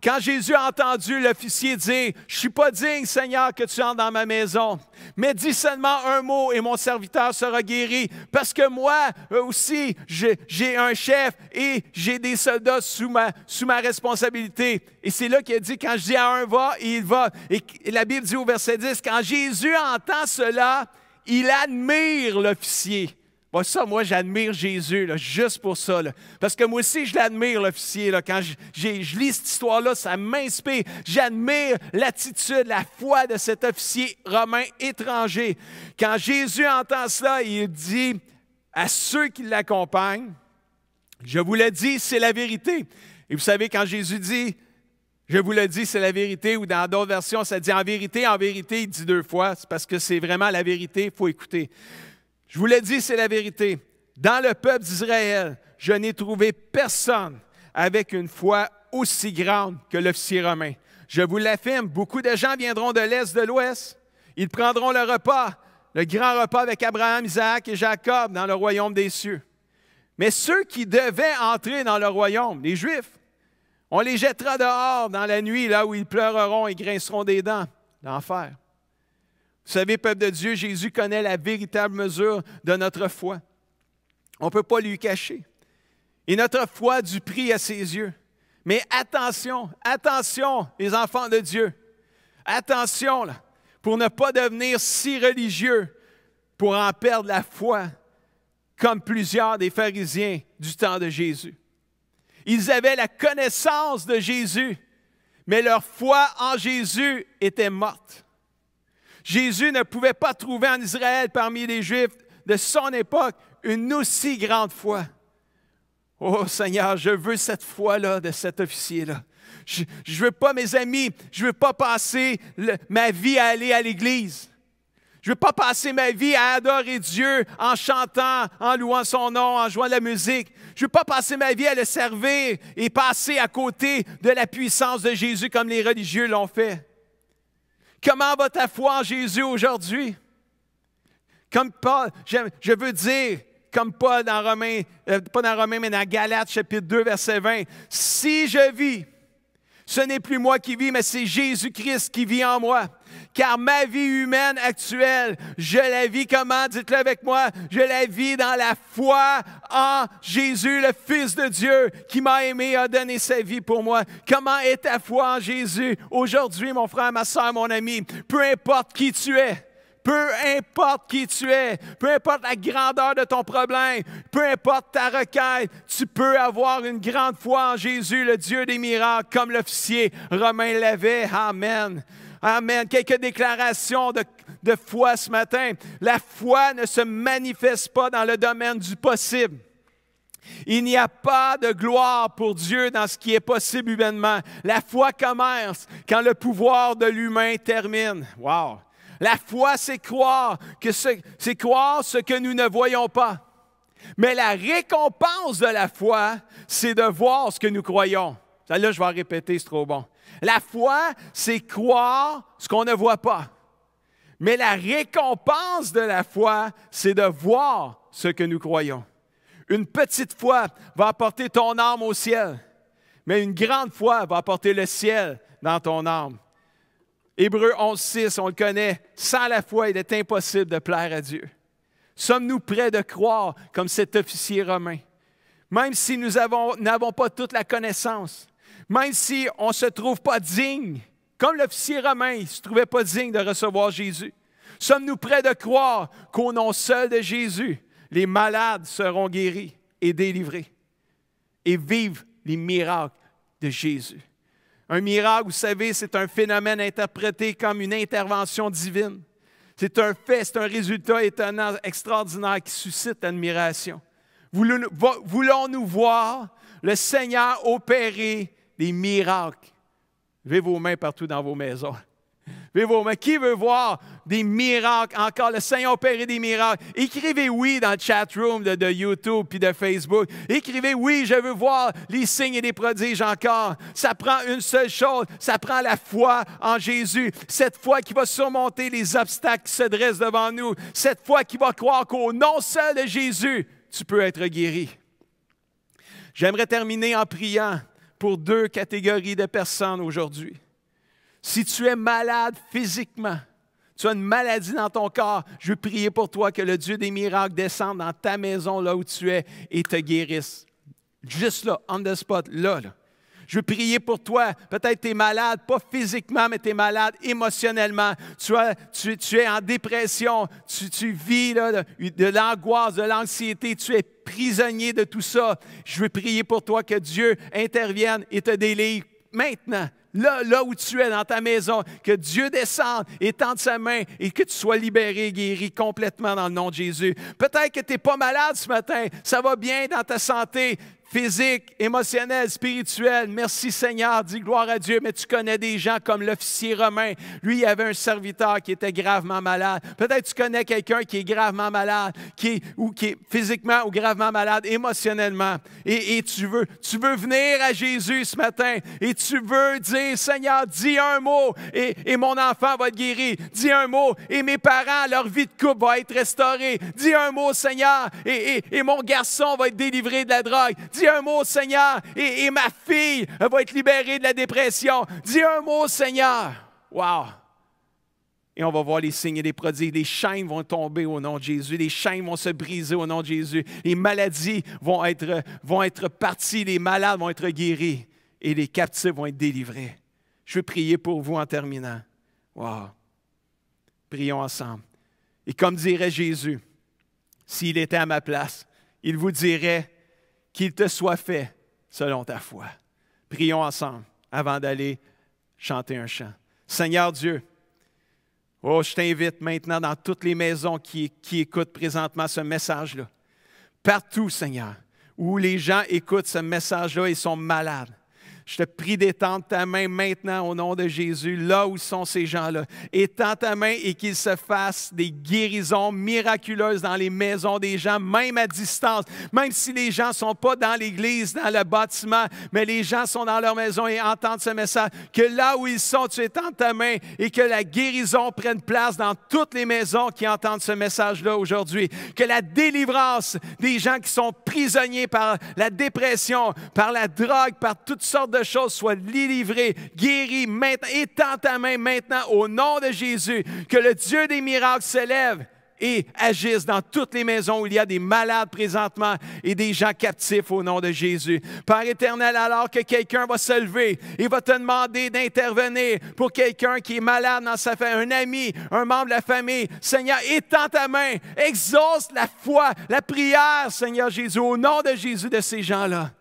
Quand Jésus a entendu l'officier dire « Je ne suis pas digne, Seigneur, que tu entres dans ma maison, mais dis seulement un mot et mon serviteur sera guéri, parce que moi aussi, j'ai un chef et j'ai des soldats sous ma responsabilité. » Et c'est là qu'il a dit « Quand je dis à un va, il va. » Et la Bible dit au verset 10, quand Jésus entend cela, il admire l'officier. Bon, ça, moi, j'admire Jésus, là, juste pour ça. Là. Parce que moi aussi, je l'admire, l'officier. Là. Quand je lis cette histoire-là, ça m'inspire. J'admire l'attitude, la foi de cet officier romain étranger. Quand Jésus entend cela, il dit à ceux qui l'accompagnent, « Je vous le dis, c'est la vérité. » Et vous savez, quand Jésus dit « Je vous le dis, c'est la vérité » ou dans d'autres versions, ça dit « en vérité, il dit deux fois. C'est parce que c'est vraiment la vérité, il faut écouter. Je vous l'ai dit, c'est la vérité. Dans le peuple d'Israël, je n'ai trouvé personne avec une foi aussi grande que l'officier romain. Je vous l'affirme, beaucoup de gens viendront de l'Est, de l'Ouest. Ils prendront le repas, le grand repas avec Abraham, Isaac et Jacob dans le royaume des cieux. Mais ceux qui devaient entrer dans le royaume, les Juifs, on les jettera dehors dans la nuit, là où ils pleureront et grinceront des dents, l'enfer. Vous savez, peuple de Dieu, Jésus connaît la véritable mesure de notre foi. On ne peut pas lui cacher. Et notre foi a du prix à ses yeux. Mais attention, attention, les enfants de Dieu. Attention, là, pour ne pas devenir si religieux, pour en perdre la foi, comme plusieurs des pharisiens du temps de Jésus. Ils avaient la connaissance de Jésus, mais leur foi en Jésus était morte. Jésus ne pouvait pas trouver en Israël, parmi les Juifs de son époque, une aussi grande foi. Oh Seigneur, je veux cette foi-là de cet officier-là. Je ne veux pas, mes amis, je ne veux pas passer ma vie à aller à l'église. Je ne veux pas passer ma vie à adorer Dieu en chantant, en louant son nom, en jouant de la musique. Je ne veux pas passer ma vie à le servir et passer à côté de la puissance de Jésus comme les religieux l'ont fait. Comment va ta foi en Jésus aujourd'hui? Comme Paul, je veux dire, comme Paul dans Romains, pas dans Romains, mais dans Galates, chapitre 2, verset 20. « Si je vis, ce n'est plus moi qui vis, mais c'est Jésus-Christ qui vit en moi. Car ma vie humaine actuelle, je la vis comment? Dites-le avec moi. Je la vis dans la foi en Jésus, le Fils de Dieu, qui m'a aimé et a donné sa vie pour moi. Comment est ta foi en Jésus aujourd'hui, mon frère, ma soeur, mon ami? Peu importe qui tu es, Peu importe qui tu es, peu importe la grandeur de ton problème, peu importe ta requête, tu peux avoir une grande foi en Jésus, le Dieu des miracles, comme l'officier romain l'avait. Amen. Amen. Quelques déclarations de foi ce matin. La foi ne se manifeste pas dans le domaine du possible. Il n'y a pas de gloire pour Dieu dans ce qui est possible humainement. La foi commence quand le pouvoir de l'humain termine. Wow! La foi, c'est croire ce que nous ne voyons pas. Mais la récompense de la foi, c'est de voir ce que nous croyons. Là, je vais répéter, c'est trop bon. La foi, c'est croire ce qu'on ne voit pas. Mais la récompense de la foi, c'est de voir ce que nous croyons. Une petite foi va apporter ton âme au ciel, mais une grande foi va apporter le ciel dans ton âme. Hébreux 11:6, on le connaît, sans la foi, il est impossible de plaire à Dieu. Sommes-nous prêts de croire comme cet officier romain? Même si nous n'avons pas toute la connaissance, même si on ne se trouve pas digne, comme l'officier romain, il ne se trouvait pas digne de recevoir Jésus. Sommes-nous prêts de croire qu'au nom seul de Jésus, les malades seront guéris et délivrés et vivent les miracles de Jésus? Un miracle, vous savez, c'est un phénomène interprété comme une intervention divine. C'est un fait, c'est un résultat étonnant, extraordinaire qui suscite l'admiration. Voulons-nous voir le Seigneur opérer des miracles? Levez vos mains partout dans vos maisons. Levez vos mains. Qui veut voir des miracles encore? Le Seigneur opérer des miracles. Écrivez oui dans le chat room de YouTube puis de Facebook. Écrivez oui, je veux voir les signes et les prodiges encore. Ça prend une seule chose, ça prend la foi en Jésus. Cette foi qui va surmonter les obstacles qui se dressent devant nous. Cette foi qui va croire qu'au nom seul de Jésus, tu peux être guéri. J'aimerais terminer en priant pour 2 catégories de personnes aujourd'hui. Si tu es malade physiquement, tu as une maladie dans ton corps, je veux prier pour toi que le Dieu des miracles descende dans ta maison, là où tu es, et te guérisse. Juste là, on the spot, là. Je veux prier pour toi. Peut-être tu es malade, pas physiquement, mais tu es malade émotionnellement. Tu es en dépression, tu vis là, de l'angoisse, de l'anxiété, tu es prisonnier de tout ça. Je veux prier pour toi que Dieu intervienne et te délivre maintenant. Là où tu es dans ta maison, que Dieu descende et tende sa main et que tu sois libéré, guéri complètement dans le nom de Jésus. Peut-être que tu n'es pas malade ce matin, ça va bien dans ta santé physique, émotionnelle, spirituelle. Merci Seigneur, dis gloire à Dieu, mais tu connais des gens comme l'officier romain. Lui, il avait un serviteur qui était gravement malade. Peut-être tu connais quelqu'un qui est gravement malade, qui est physiquement ou gravement malade, émotionnellement. Et tu veux venir à Jésus ce matin et tu veux dire, Seigneur, dis un mot et mon enfant va être guéri. Dis un mot et mes parents, leur vie de couple va être restaurée. Dis un mot, Seigneur, et mon garçon va être délivré de la drogue. Dis un mot, Seigneur, et ma fille va être libérée de la dépression. Dis un mot, Seigneur. Wow! Et on va voir les signes et les prodiges. Les chaînes vont tomber au nom de Jésus. Les chaînes vont se briser au nom de Jésus. Les maladies vont être parties. Les malades vont être guéris. Et les captifs vont être délivrés. Je veux prier pour vous en terminant. Wow! Prions ensemble. Et comme dirait Jésus, s'il était à ma place, il vous dirait qu'il te soit fait selon ta foi. Prions ensemble avant d'aller chanter un chant. Seigneur Dieu, je t'invite maintenant dans toutes les maisons qui écoutent présentement ce message-là. Partout, Seigneur, où les gens écoutent ce message-là et sont malades. Je te prie d'étendre ta main maintenant au nom de Jésus, là où sont ces gens-là. Étends ta main et qu'il se fasse des guérisons miraculeuses dans les maisons des gens, même à distance. Même si les gens ne sont pas dans l'église, dans le bâtiment, mais les gens sont dans leur maison et entendent ce message. Que là où ils sont, tu étendes ta main et que la guérison prenne place dans toutes les maisons qui entendent ce message-là aujourd'hui. Que la délivrance des gens qui sont prisonniers par la dépression, par la drogue, par toutes sortes de choses soient délivrées, guéries maintenant. Étends ta main maintenant au nom de Jésus. Que le Dieu des miracles s'élève et agisse dans toutes les maisons où il y a des malades présentement et des gens captifs au nom de Jésus. Père éternel, alors que quelqu'un va se lever et va te demander d'intervenir pour quelqu'un qui est malade dans sa famille, un ami, un membre de la famille, Seigneur, étends ta main, exauce la foi, la prière, Seigneur Jésus, au nom de Jésus de ces gens-là.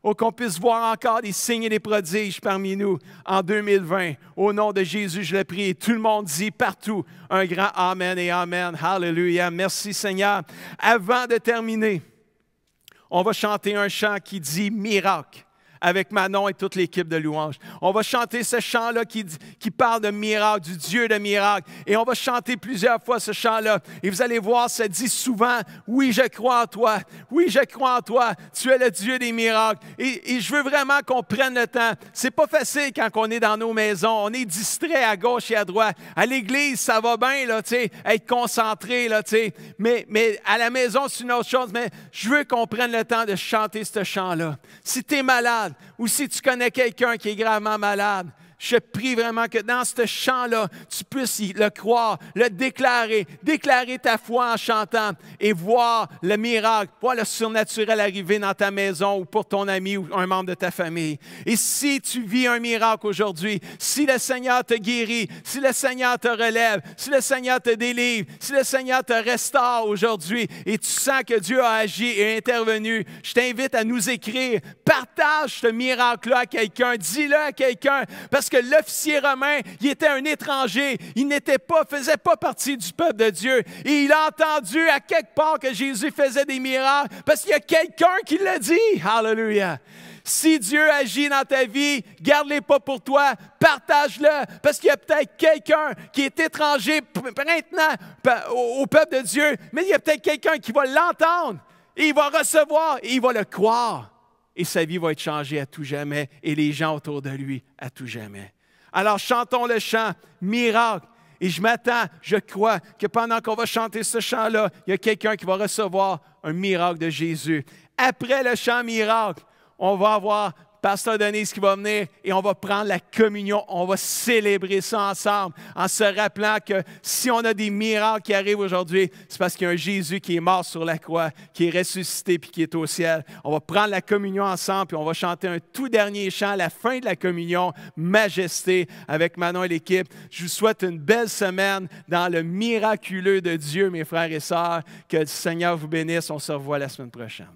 Oh, qu'on puisse voir encore des signes et des prodiges parmi nous en 2020. Au nom de Jésus, je le prie. Et tout le monde dit partout un grand Amen et Amen. Hallelujah. Merci Seigneur. Avant de terminer, on va chanter un chant qui dit miracle avec Manon et toute l'équipe de louanges. On va chanter ce chant-là qui parle de miracle, du Dieu de miracle. Et on va chanter plusieurs fois ce chant-là. Et vous allez voir, ça dit souvent, oui, je crois en toi. Oui, je crois en toi. Tu es le Dieu des miracles. Et je veux vraiment qu'on prenne le temps. C'est pas facile quand on est dans nos maisons. On est distrait à gauche et à droite. À l'église, ça va bien, là, tu sais, être concentré, là, tu sais. Mais à la maison, c'est une autre chose. Mais je veux qu'on prenne le temps de chanter ce chant-là. Si tu es malade, ou si tu connais quelqu'un qui est gravement malade, je prie vraiment que dans ce chant-là, tu puisses le croire, le déclarer ta foi en chantant et voir le miracle, voir le surnaturel arriver dans ta maison ou pour ton ami ou un membre de ta famille. Et si tu vis un miracle aujourd'hui, si le Seigneur te guérit, si le Seigneur te relève, si le Seigneur te délivre, si le Seigneur te restaure aujourd'hui et tu sens que Dieu a agi et intervenu, je t'invite à nous écrire. Partage ce miracle-là à quelqu'un, dis-le à quelqu'un, parce que l'officier romain, il était un étranger, il faisait pas partie du peuple de Dieu. Et il a entendu à quelque part que Jésus faisait des miracles parce qu'il y a quelqu'un qui l'a dit. Hallelujah! Si Dieu agit dans ta vie, garde-les pas pour toi, partage-le, parce qu'il y a peut-être quelqu'un qui est étranger maintenant au peuple de Dieu, mais il y a peut-être quelqu'un qui va l'entendre, et il va recevoir, et il va le croire. Et sa vie va être changée à tout jamais, et les gens autour de lui à tout jamais. Alors chantons le chant « Miracle ». Et je m'attends, je crois que pendant qu'on va chanter ce chant-là, il y a quelqu'un qui va recevoir un miracle de Jésus. Après le chant « Miracle », on va avoir Pasteur Denise qui va venir et on va prendre la communion. On va célébrer ça ensemble en se rappelant que si on a des miracles qui arrivent aujourd'hui, c'est parce qu'il y a un Jésus qui est mort sur la croix, qui est ressuscité puis qui est au ciel. On va prendre la communion ensemble puis on va chanter un tout dernier chant à la fin de la communion, Majesté, avec Manon et l'équipe. Je vous souhaite une belle semaine dans le miraculeux de Dieu, mes frères et sœurs. Que le Seigneur vous bénisse. On se revoit la semaine prochaine.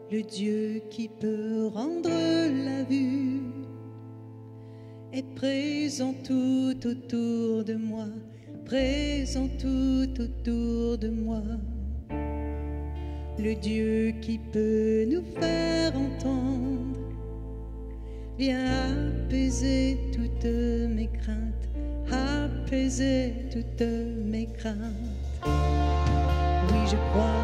Le Dieu qui peut rendre la vue est présent tout autour de moi, présent tout autour de moi. Le Dieu qui peut nous faire entendre vient apaiser toutes mes craintes, apaiser toutes mes craintes. Oui, je crois.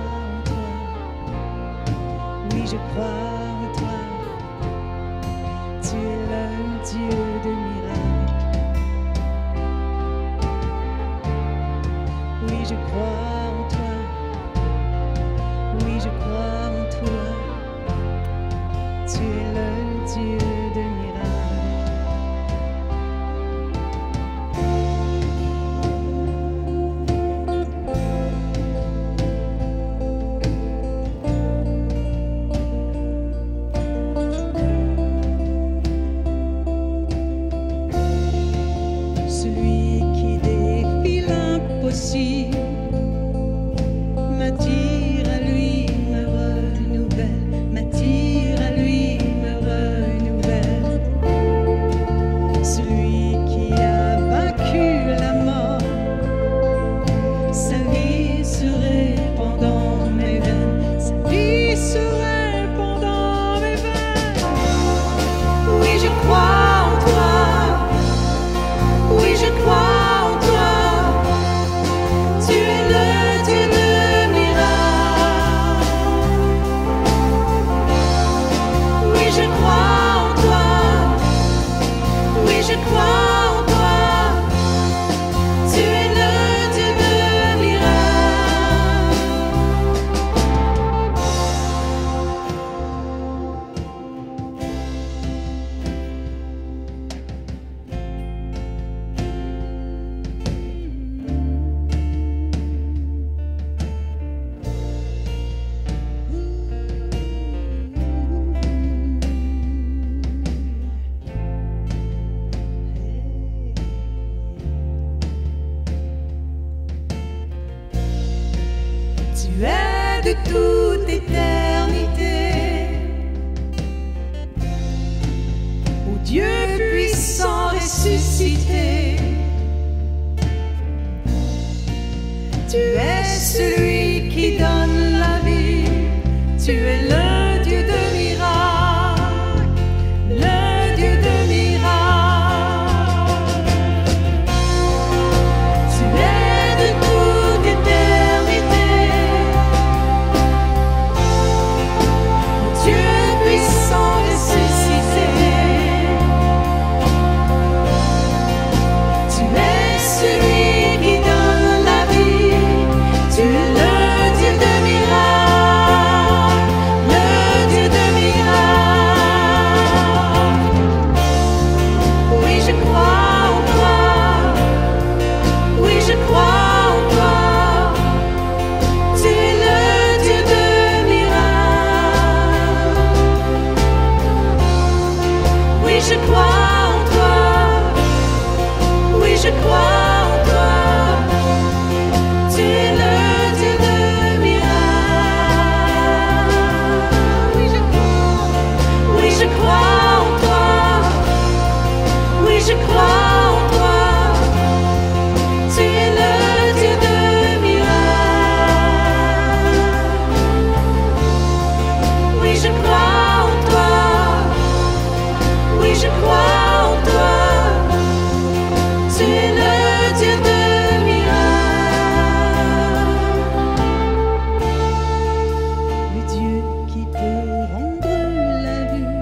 Oui, je crois en toi, tu es le Dieu de miracles. Oui, je crois en toi, oui, je crois en toi, tu es le Dieu de m'attire à lui, me renouvelle, m'attire à lui, me renouvelle. Celui qui a vaincu la mort, sa vie se répand dans mes veines, sa vie se répand dans mes veines. Oui, je crois en toi, oui, je crois en toi. Tu es de toute éternité. Ô Dieu puissant ressuscité, tu es celui qui donne la vie. Tu es le Dieu de miracles, le Dieu de miracles. Tu es de toute éternité. Dieu puissant ressuscité. Tu es celui qui donne la vie. Tu es le Dieu de miracles, le Dieu de miracles. Oui, je crois en toi. Oui, je crois en toi. Tu es le Dieu de miracles. Oui, je crois en toi. Oui, je crois en toi. Tu es le Dieu de miracles. Oui, je crois en toi. Oui, je crois en toi. Tu es le Dieu de miracles. Oui, je crois en toi. Oui, je crois en toi. Tu es le Dieu de miracles. Le Dieu qui peut rendre la vue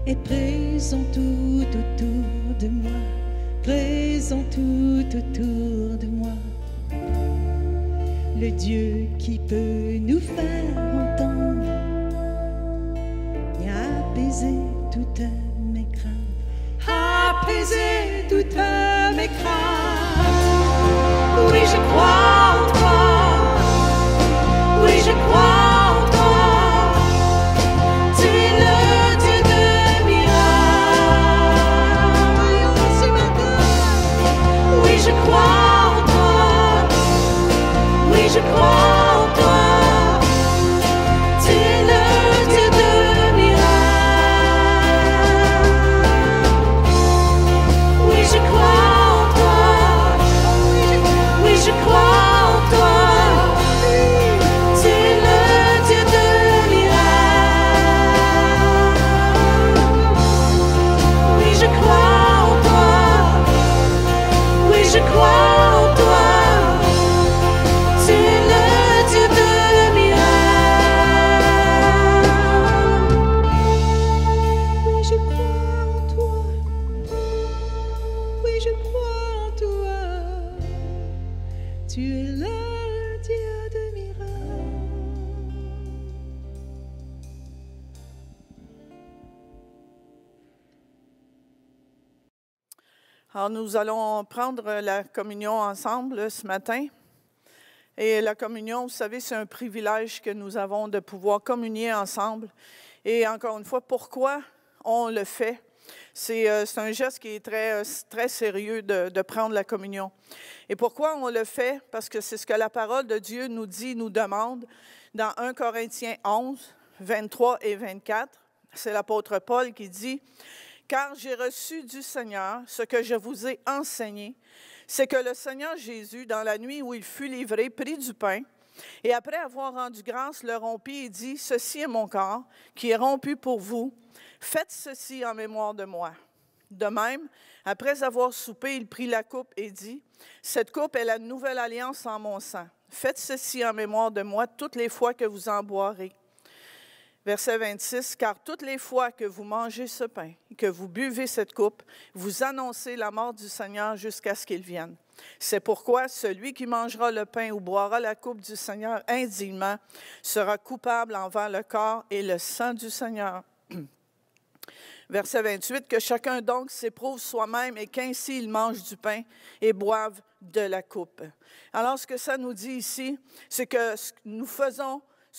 est présent tout autour de moi, présent tout autour de moi. Le Dieu qui peut nous faire entendre et apaiser toutes mes craintes, apaiser toutes mes craintes. Oui, je crois en toi. Oui, je crois en toi. Tu es le Dieu de miracles. Ce matin. Oui, je crois en toi. Oui, je crois en toi. Tu es le Dieu de miracles. Oui, je crois en toi. Oui, je crois en toi. Tu es le Dieu de miracles. Oui, je crois en toi. Oui, je crois en toi. Tu es le Dieu de miracles. Oui, je crois en toi. Oui, je crois en toi. Tu es le Dieu de miracles. Alors, nous allons prendre la communion ensemble ce matin. Et la communion, vous savez, c'est un privilège que nous avons de pouvoir communier ensemble. Et encore une fois, pourquoi on le fait? C'est un geste qui est très sérieux de prendre la communion. Et pourquoi on le fait? Parce que c'est ce que la parole de Dieu nous dit, nous demande dans 1 Corinthiens 11, 23 et 24. C'est l'apôtre Paul qui dit « Car j'ai reçu du Seigneur ce que je vous ai enseigné, c'est que le Seigneur Jésus, dans la nuit où il fut livré, prit du pain, et après avoir rendu grâce, le rompit et dit, « Ceci est mon corps, qui est rompu pour vous. Faites ceci en mémoire de moi. » De même, après avoir soupé, il prit la coupe et dit, « Cette coupe est la nouvelle alliance en mon sang. Faites ceci en mémoire de moi toutes les fois que vous en boirez. » Verset 26, « Car toutes les fois que vous mangez ce pain, que vous buvez cette coupe, vous annoncez la mort du Seigneur jusqu'à ce qu'il vienne. C'est pourquoi celui qui mangera le pain ou boira la coupe du Seigneur indignement sera coupable envers le corps et le sang du Seigneur. » Verset 28, « Que chacun donc s'éprouve soi-même et qu'ainsi il mange du pain et boive de la coupe. » Alors, ce que ça nous dit ici, c'est que ce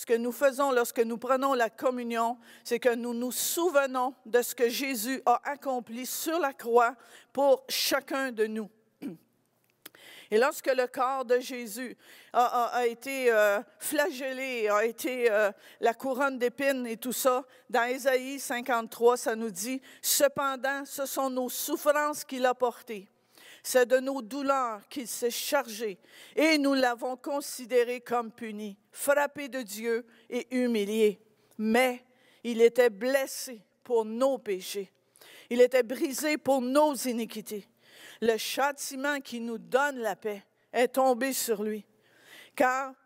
que nous faisons lorsque nous prenons la communion, c'est que nous nous souvenons de ce que Jésus a accompli sur la croix pour chacun de nous. Et lorsque le corps de Jésus a été flagellé, a été la couronne d'épines et tout ça, dans Ésaïe 53, ça nous dit, « Cependant, ce sont nos souffrances qu'il a portées. C'est de nos douleurs qu'il s'est chargé, et nous l'avons considéré comme puni, frappé de Dieu et humilié. Mais il était blessé pour nos péchés. Il était brisé pour nos iniquités. Le châtiment qui nous donne la paix est tombé sur lui.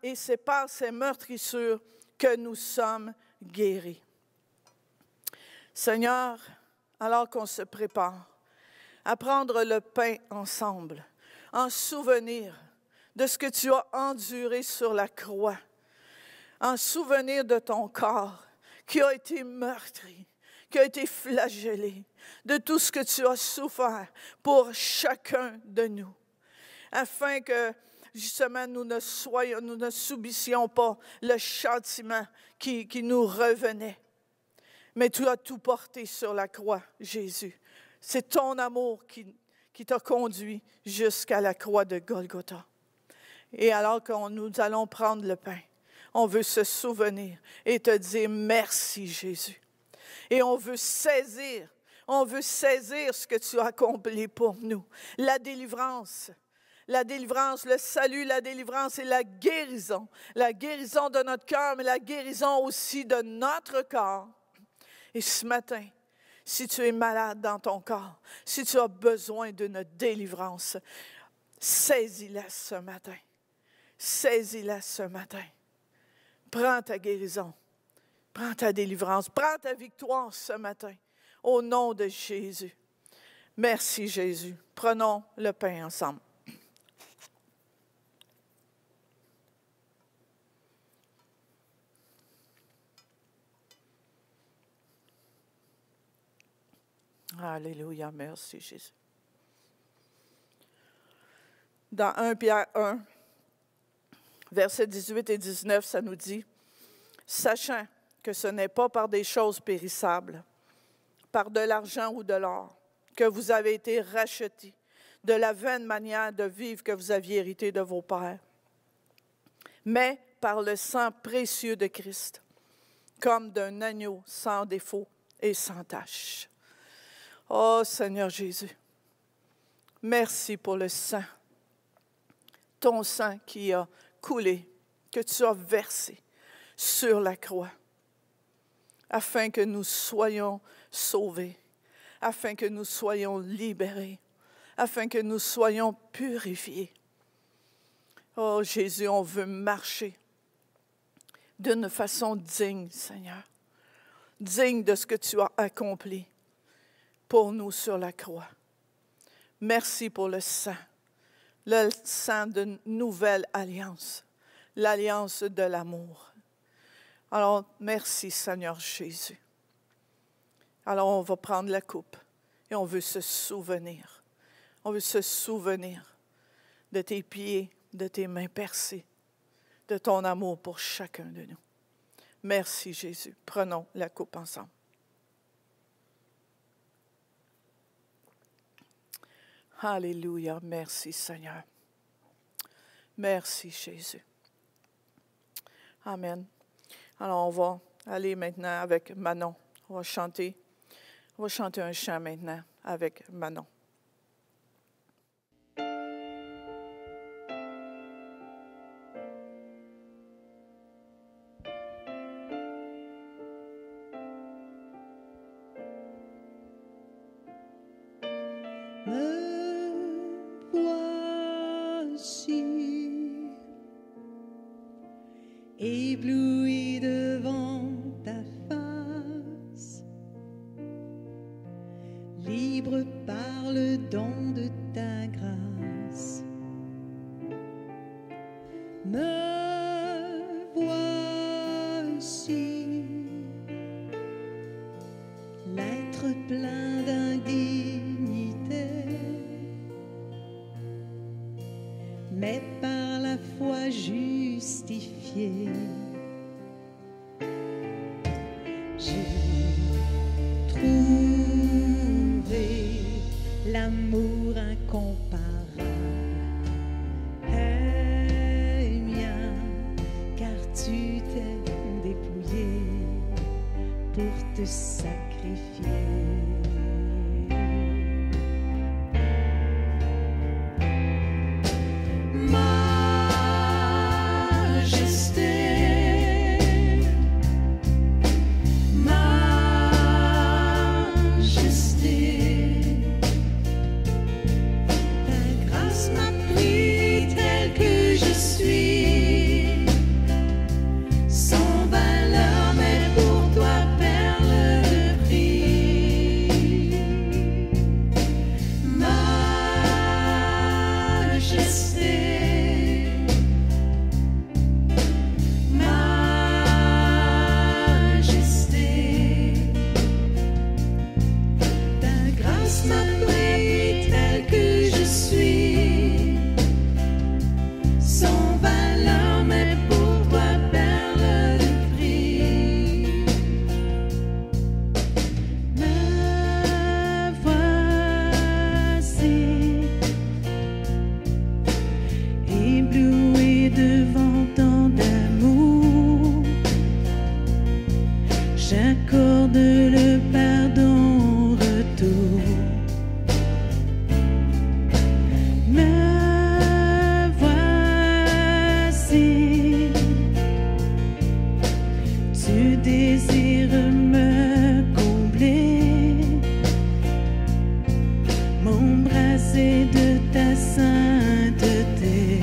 Et c'est par ses meurtrissures que nous sommes guéris. » Seigneur, alors qu'on se prépare à prendre le pain ensemble, en souvenir de ce que tu as enduré sur la croix, en souvenir de ton corps qui a été meurtri, qui a été flagellé, de tout ce que tu as souffert pour chacun de nous, afin que justement nous ne subissions pas le châtiment qui nous revenait. Mais tu as tout porté sur la croix, Jésus. C'est ton amour qui t'a conduit jusqu'à la croix de Golgotha. Et alors que nous allons prendre le pain, on veut se souvenir et te dire merci, Jésus. Et on veut saisir ce que tu as accompli pour nous. La délivrance, le salut, la délivrance et la guérison. La guérison de notre cœur, mais la guérison aussi de notre corps. Et ce matin, si tu es malade dans ton corps, si tu as besoin d'une délivrance, saisis-la ce matin. Saisis-la ce matin. Prends ta guérison. Prends ta délivrance. Prends ta victoire ce matin. Au nom de Jésus. Merci Jésus. Prenons le pain ensemble. Alléluia, merci Jésus. Dans 1 Pierre 1, versets 18 et 19, ça nous dit, « Sachant que ce n'est pas par des choses périssables, par de l'argent ou de l'or, que vous avez été rachetés de la vaine manière de vivre que vous aviez hérité de vos pères, mais par le sang précieux de Christ, comme d'un agneau sans défaut et sans tache. » Oh Seigneur Jésus, merci pour le sang, ton sang qui a coulé, que tu as versé sur la croix, afin que nous soyons sauvés, afin que nous soyons libérés, afin que nous soyons purifiés. Oh Jésus, on veut marcher d'une façon digne, Seigneur, digne de ce que tu as accompli pour nous sur la croix. Merci pour le sang de nouvelle alliance, l'alliance de l'amour. Alors, merci Seigneur Jésus. Alors, on va prendre la coupe et on veut se souvenir. On veut se souvenir de tes pieds, de tes mains percées, de ton amour pour chacun de nous. Merci Jésus. Prenons la coupe ensemble. Alléluia. Merci Seigneur. Merci Jésus. Amen. Alors, on va aller maintenant avec Manon. On va chanter un chant maintenant avec Manon. Ébloui devant ta face, libre par le don de ta grâce. Me voici, l'être plein d'indignité, mais par la foi justifié. J'ai trouvé l'amour incomparable te sacrifier. J'accorde le pardon en retour. Me voici, tu désires me combler, m'embrasser de ta sainteté.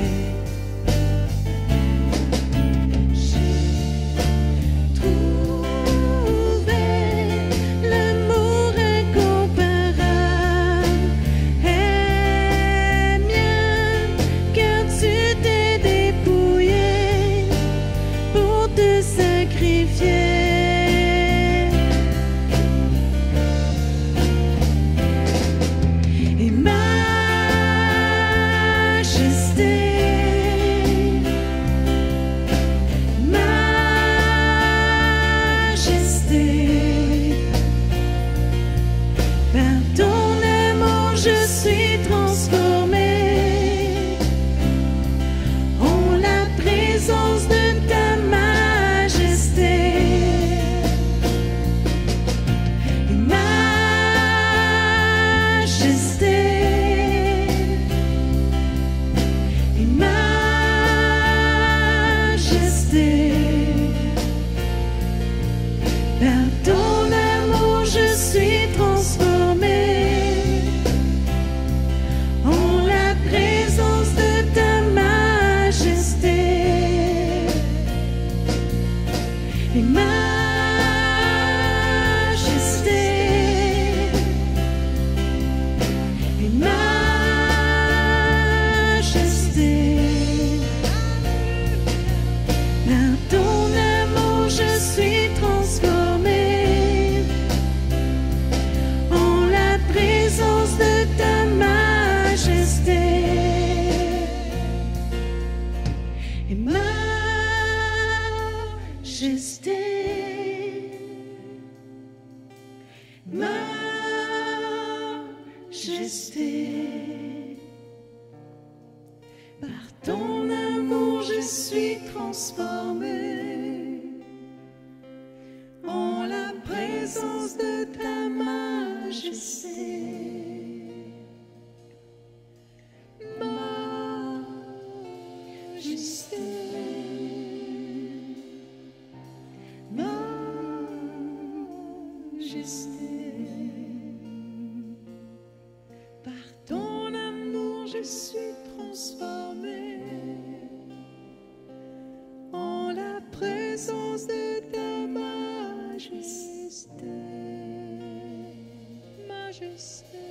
Majesté, par ton amour je suis transformée en la présence de ta majesté. Majesté, majesté. Par ton amour je suis transformée en la présence de ta majesté. Majesté.